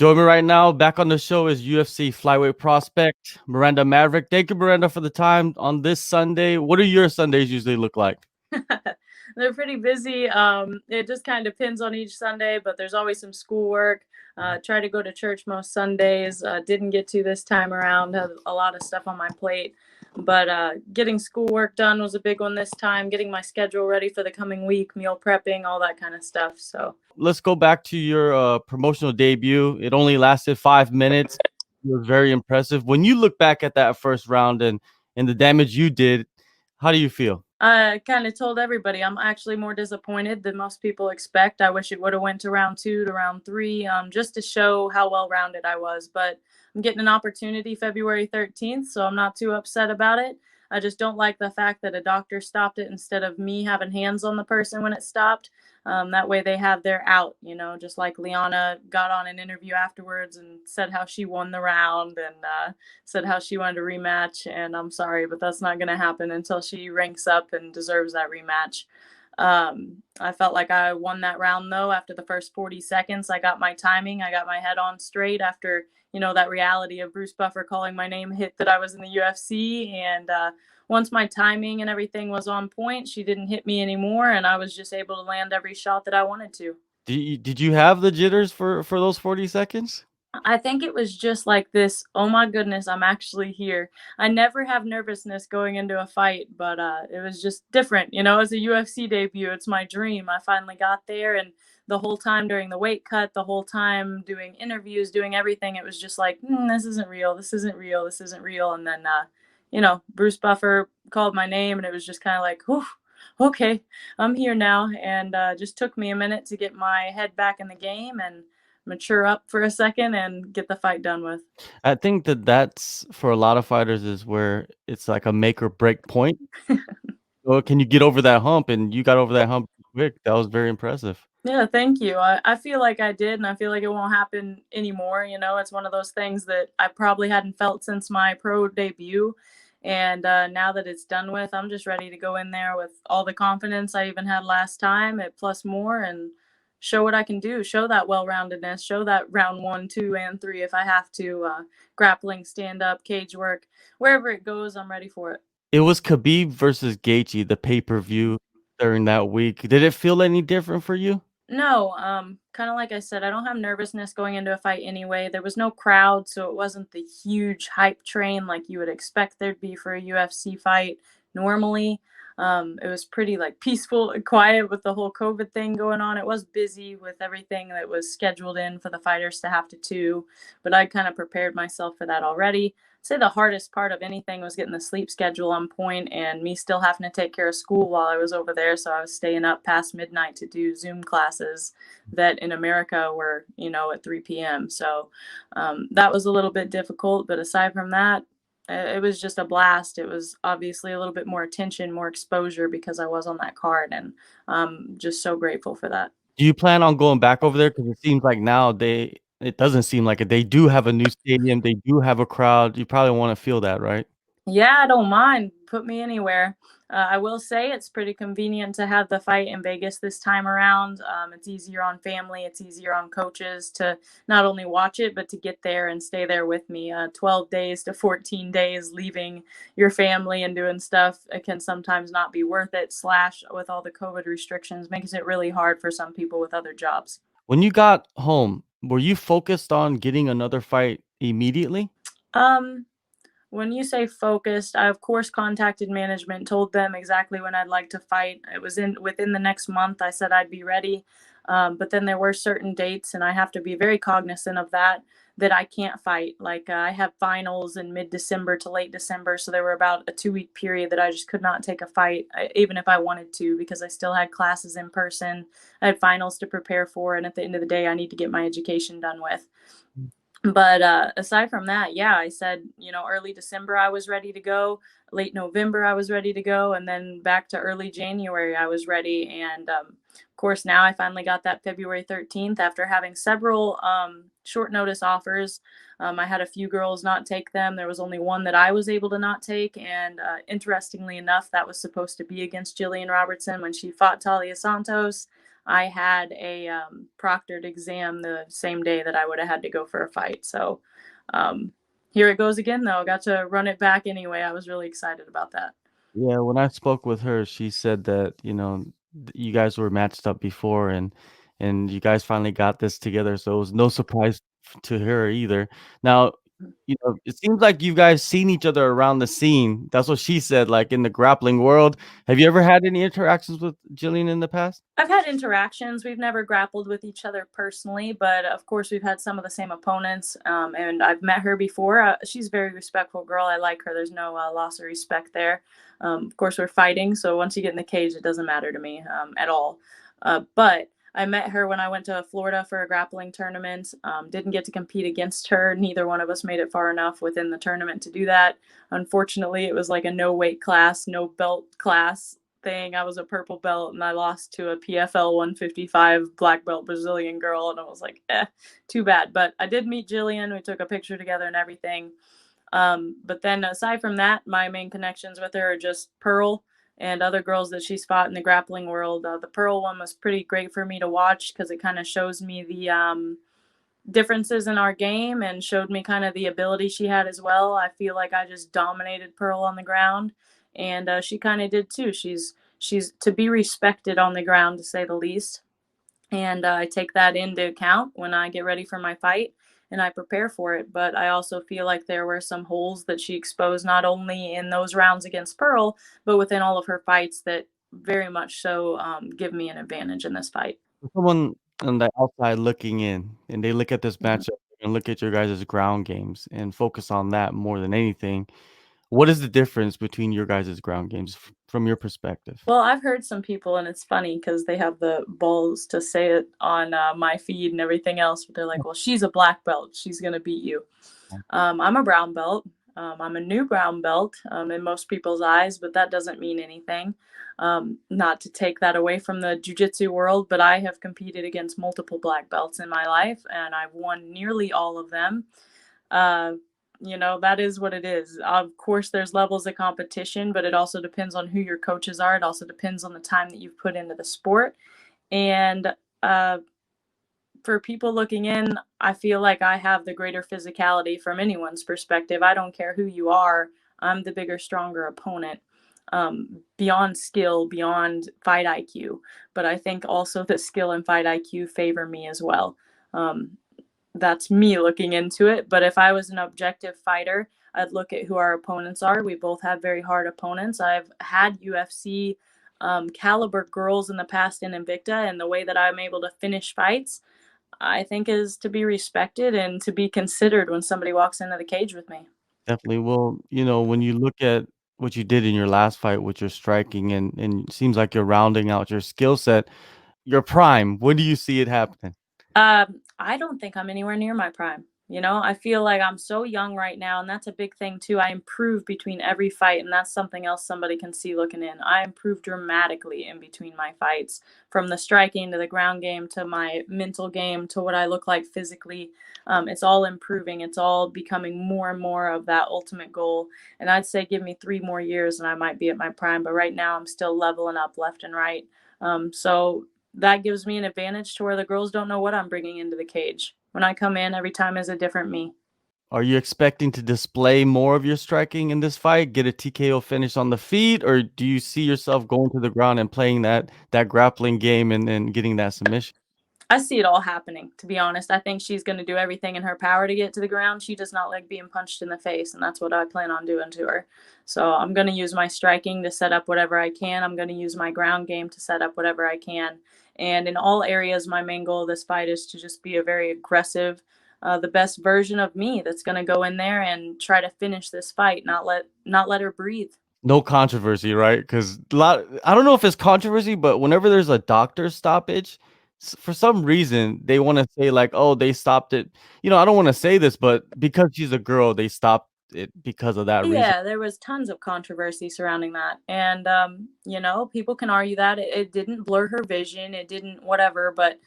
Join me right now. Back on the show is UFC flyweight prospect Miranda Maverick. Thank you, Miranda, for the time on this Sunday. What do your Sundays usually look like? They're pretty busy. It just kind of depends on each Sunday, but there's always some schoolwork. Try to go to church most Sundays. Didn't get to this time around. Had a lot of stuff on my plate, but getting schoolwork done was a big one this time. Getting my schedule ready for the coming week, meal prepping, all that kind of stuff. So Let's go back to your promotional debut. It only lasted 5 minutes. It was very impressive. When you look back at that first round and the damage you did, how do you feel? I kind of told everybody I'm actually more disappointed than most people expect. I wish it would have went to round 2 to round 3, just to show how well-rounded I was. But I'm getting an opportunity February 13th, so I'm not too upset about it. I just don't like the fact that a doctor stopped it instead of me having hands on the person when it stopped. That way they have their out, just like Liana got on an interview afterwards and said how she won the round and said how she wanted a rematch. And I'm sorry, but that's not going to happen until she ranks up and deserves that rematch. I felt like I won that round, though. After the first 40 seconds, I got my timing. I got my head on straight after, that reality of Bruce Buffer calling my name hit that I was in the UFC. And once my timing and everything was on point, she didn't hit me anymore, and I was just able to land every shot that I wanted to. Did you have the jitters for those 40 seconds? I think it was just like this, oh my goodness, I'm actually here. I never have nervousness going into a fight, but it was just different. As a UFC debut, it's my dream. I finally got there, and the whole time during the weight cut, the whole time doing interviews, doing everything, it was just like, this isn't real, this isn't real, this isn't real. And then, Bruce Buffer called my name, and it was just kind of like, whew, okay, I'm here now. And just took me a minute to get my head back in the game and mature up for a second and get the fight done with. I think that's for a lot of fighters is where it's like a make or break point. So can you get over that hump? And you got over that hump quick. That was very impressive. Yeah, thank you. I feel like I did, and I feel like it won't happen anymore. It's one of those things that I probably hadn't felt since my pro debut. And now that it's done with, I'm just ready to go in there with all the confidence I even had last time, plus more, and show what I can do. Show that well-roundedness. Show that round 1, 2, and 3 if I have to. Grappling, stand-up, cage work, wherever it goes, I'm ready for it. It was Khabib versus Gaethje, the pay-per-view during that week. Did it feel any different for you? No, kind of like I said, I don't have nervousness going into a fight anyway. There was no crowd, so it wasn't the huge hype train like you would expect there'd be for a UFC fight normally. It was pretty like peaceful and quiet with the whole COVID thing going on. It was busy with everything that was scheduled in for the fighters to have to do, but I kind of prepared myself for that already. I'd say the hardest part of anything was getting the sleep schedule on point and me still having to take care of school while I was over there. So I was staying up past midnight to do Zoom classes that in America were, at 3 p.m. So that was a little bit difficult. But aside from that, it was just a blast. It was obviously a little bit more attention, more exposure because I was on that card, and I'm just so grateful for that. Do you plan on going back over there? Because it seems like now it doesn't seem like it. They do have a new stadium. They do have a crowd. You probably want to feel that, right? Yeah, I don't mind. Put me anywhere. I will say it's pretty convenient to have the fight in Vegas this time around. It's easier on family. It's easier on coaches to not only watch it, but to get there and stay there with me. 12 days to 14 days leaving your family and doing stuff, it can sometimes not be worth it. Slash, with all the COVID restrictions, makes it really hard for some people with other jobs. When you got home, were you focused on getting another fight immediately? Um, When you say focused, I of course contacted management, told them exactly when I'd like to fight. It was within the next month. I said I'd be ready, but then there were certain dates, and I have to be very cognizant of that I can't fight. Like I have finals in mid-December to late December, so there were about a 2-week period that I just could not take a fight, even if I wanted to, because I still had classes in person. I had finals to prepare for, and at the end of the day, I need to get my education done with. But aside from that, yeah, I said, early December I was ready to go, late November I was ready to go, and then back to early January I was ready. And of course, now I finally got that February 13th after having several short notice offers. I had a few girls not take them. There was only one that I was able to not take. And interestingly enough, that was supposed to be against Gillian Robertson when she fought Talia Santos. I had a proctored exam the same day that I would have had to go for a fight. So um, here it goes again, though. I got to run it back anyway. I was really excited about that. Yeah, when I spoke with her, she said that, you guys were matched up before and you guys finally got this together, so it was no surprise to her either. Now, it seems like you guys seen each other around the scene. That's what she said, like in the grappling world. Have you ever had any interactions with Gillian in the past? I've had interactions. We've never grappled with each other personally, but of course we've had some of the same opponents. And I've met her before. She's a very respectful girl. I like her. There's no loss of respect there. Of course, we're fighting, so once you get in the cage, it doesn't matter to me at all. But I met her when I went to Florida for a grappling tournament. Didn't get to compete against her. Neither one of us made it far enough within the tournament to do that. Unfortunately, it was like a no weight class, no belt class thing. I was a purple belt and I lost to a PFL 155 black belt Brazilian girl, and I was like, too bad. But I did meet Gillian. We took a picture together and everything. But then aside from that, my main connections with her are just Pearl and other girls that she's fought in the grappling world. The Pearl one was pretty great for me to watch because it kind of shows me the differences in our game and showed me kind of the ability she had as well. I feel like I just dominated Pearl on the ground, and she kind of did too. She's to be respected on the ground, to say the least. And I take that into account when I get ready for my fight and I prepare for it. But I also feel like there were some holes that she exposed, not only in those rounds against Pearl, but within all of her fights that very much so give me an advantage in this fight. Someone on the outside looking in, and they look at this Mhm. matchup and look at your guys' ground games and focus on that more than anything. What is the difference between your guys' ground games from your perspective? Well, I've heard some people, and it's funny because they have the balls to say it on my feed and everything else. But they're like, "Well, she's a black belt. She's gonna beat you." I'm a brown belt. I'm a new brown belt in most people's eyes, but that doesn't mean anything. Not to take that away from the jujitsu world, but I have competed against multiple black belts in my life, and I've won nearly all of them. Uh, that is what it is. Of course, there's levels of competition, but it also depends on who your coaches are. It also depends on the time that you've put into the sport. And uh, for people looking in, I feel like I have the greater physicality from anyone's perspective. I don't care who you are, I'm the bigger, stronger opponent. Beyond skill, beyond fight IQ. But I think also the skill and fight IQ favor me as well. Um, that's me looking into it. But if I was an objective fighter, I'd look at who our opponents are. We both have very hard opponents. I've had UFC caliber girls in the past in Invicta, and the way that I'm able to finish fights, I think, is to be respected and to be considered when somebody walks into the cage with me. Definitely. Well, when you look at what you did in your last fight with your striking and it seems like you're rounding out your skill set, your prime, when do you see it happening? I don't think I'm anywhere near my prime. I feel like I'm so young right now, and that's a big thing too. I improve between every fight, and that's something else somebody can see looking in. I improve dramatically in between my fights, from the striking to the ground game to my mental game to what I look like physically. It's all improving. It's all becoming more and more of that ultimate goal. And I'd say give me 3 more years, and I might be at my prime. But right now, I'm still leveling up left and right. So that gives me an advantage to where the girls don't know what I'm bringing into the cage. When I come in, every time is a different me. Are you expecting to display more of your striking in this fight, get a TKO finish on the feet, or do you see yourself going to the ground and playing that grappling game and then getting that submission? I see it all happening, to be honest. I think she's going to do everything in her power to get to the ground. She does not like being punched in the face, and that's what I plan on doing to her. So I'm going to use my striking to set up whatever I can. I'm going to use my ground game to set up whatever I can. And in all areas, my main goal of this fight is to just be a very aggressive, the best version of me that's going to go in there and try to finish this fight, not let her breathe. No controversy, right? Because I don't know if it's controversy, but whenever there's a doctor stoppage, for some reason they want to say like, "Oh, they stopped it." I don't want to say this, but because she's a girl, they stopped it because of that reason. Yeah, there was tons of controversy surrounding that. And, people can argue that it didn't blur her vision, it didn't whatever. But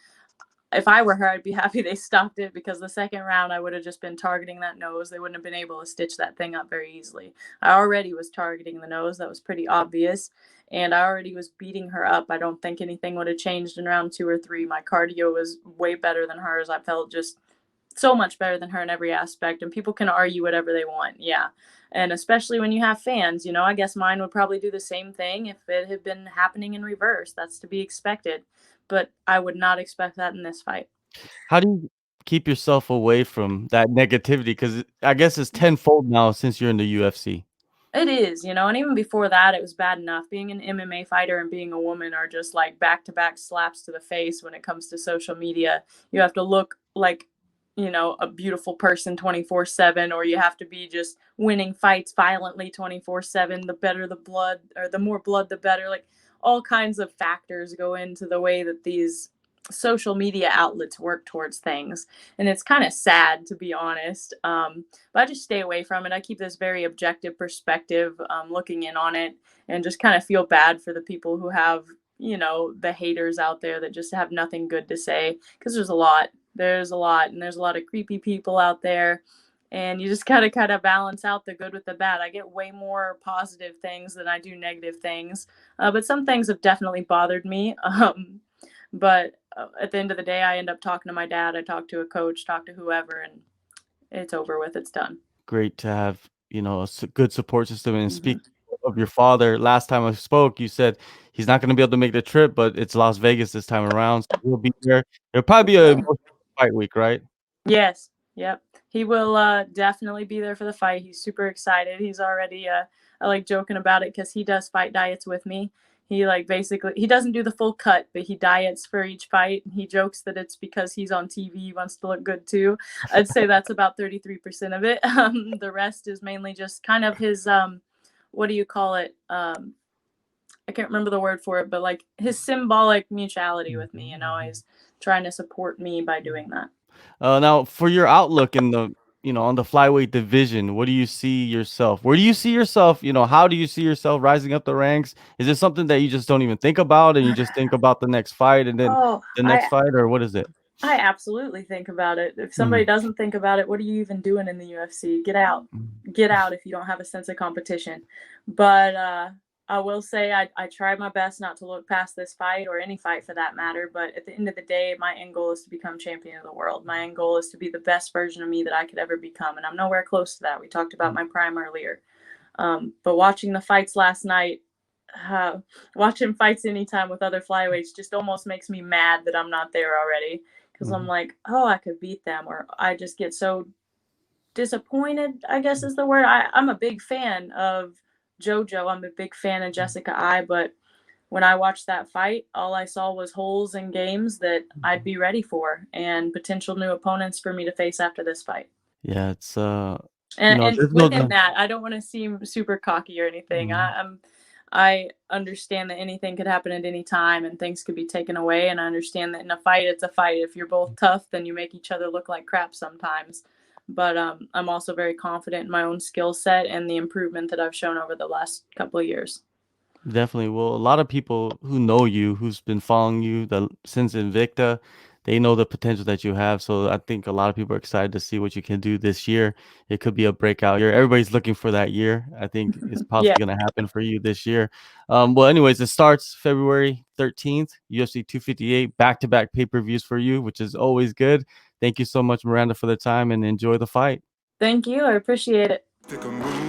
if I were her, I'd be happy they stopped it, because the second round, I would have just been targeting that nose. They wouldn't have been able to stitch that thing up very easily. I already was targeting the nose. That was pretty obvious. and I already was beating her up. I don't think anything would have changed in round 2 or 3. My cardio was way better than hers. I felt just so much better than her in every aspect, and people can argue whatever they want. Yeah. And especially when you have fans, I guess mine would probably do the same thing if it had been happening in reverse. That's to be expected. But I would not expect that in this fight. How do you keep yourself away from that negativity? Because I guess it's tenfold now since you're in the UFC. It is, and even before that, it was bad enough. Being an MMA fighter and being a woman are just like back to back slaps to the face when it comes to social media. You have to look like, a beautiful person 24/7, or you have to be just winning fights violently 24/7. The better the blood, or the more blood, the better. Like all kinds of factors go into the way that these social media outlets work towards things. And it's kind of sad, to be honest. But I just stay away from it. I keep this very objective perspective, looking in on it, and just kind of feel bad for the people who have, the haters out there that just have nothing good to say. Because there's a lot. And there's a lot of creepy people out there. And you just gotta kind of balance out the good with the bad. I get way more positive things than I do negative things, but some things have definitely bothered me. But at the end of the day, I end up talking to my dad. I talk to a coach, talk to whoever, and it's over with. It's done. Great to have, a good support system. And Mhm. speaking of your father, last time I spoke, you said he's not going to be able to make the trip, but it's Las Vegas this time around. So he'll be there. It'll probably be a emotional fight week, right? Yes. Yep. He will definitely be there for the fight. He's super excited. He's already I like joking about it because he does fight diets with me. He like basically he doesn't do the full cut, but he diets for each fight. He jokes that it's because he's on TV, he wants to look good too. I'd say that's about 33% of it. The rest is mainly just kind of his what do you call it? I can't remember the word for it, but like his symbolic mutuality with me. He's trying to support me by doing that. Now, for your outlook in on the flyweight division, what do you see yourself? Where do you see yourself? How do you see yourself rising up the ranks? Is it something that you just don't even think about, and you just think about the next fight and then Oh, the next I fight, or what is it? I absolutely think about it. If somebody Mhm. doesn't think about it, what are you even doing in the UFC? Get out. Get out if you don't have a sense of competition. But I will say I try my best not to look past this fight, or any fight for that matter. But at the end of the day, my end goal is to become champion of the world. My end goal is to be the best version of me that I could ever become. And I'm nowhere close to that. We talked about my prime earlier. But watching the fights last night, uh, watching fights anytime with other flyweights just almost makes me mad that I'm not there already, because I'm Mhm. like, oh, I could beat them, or I just get so disappointed, I guess is the word. I'm a big fan of JoJo. I'm a big fan of Jessica I, but when I watched that fight, all I saw was holes in games that I'd be ready for, and potential new opponents for me to face after this fight. Yeah, it's And there's no within that, I don't want to seem super cocky or anything. Mhm. I understand that anything could happen at any time and things could be taken away. And I understand that in a fight, it's a fight. If you're both tough, then you make each other look like crap sometimes. But I'm also very confident in my own skill set and the improvement that I've shown over the last couple of years. Definitely. Well, a lot of people who know you, who's been following you since Invicta, they know the potential that you have. So I think a lot of people are excited to see what you can do this year. It could be a breakout year. Everybody's looking for that year. I think it's Yeah. possibly going to happen for you this year. Well, anyways, it starts February 13th, UFC 258, back-to-back pay-per-views for you, which is always good. Thank you so much, Miranda, for the time, and enjoy the fight. Thank you. I appreciate it.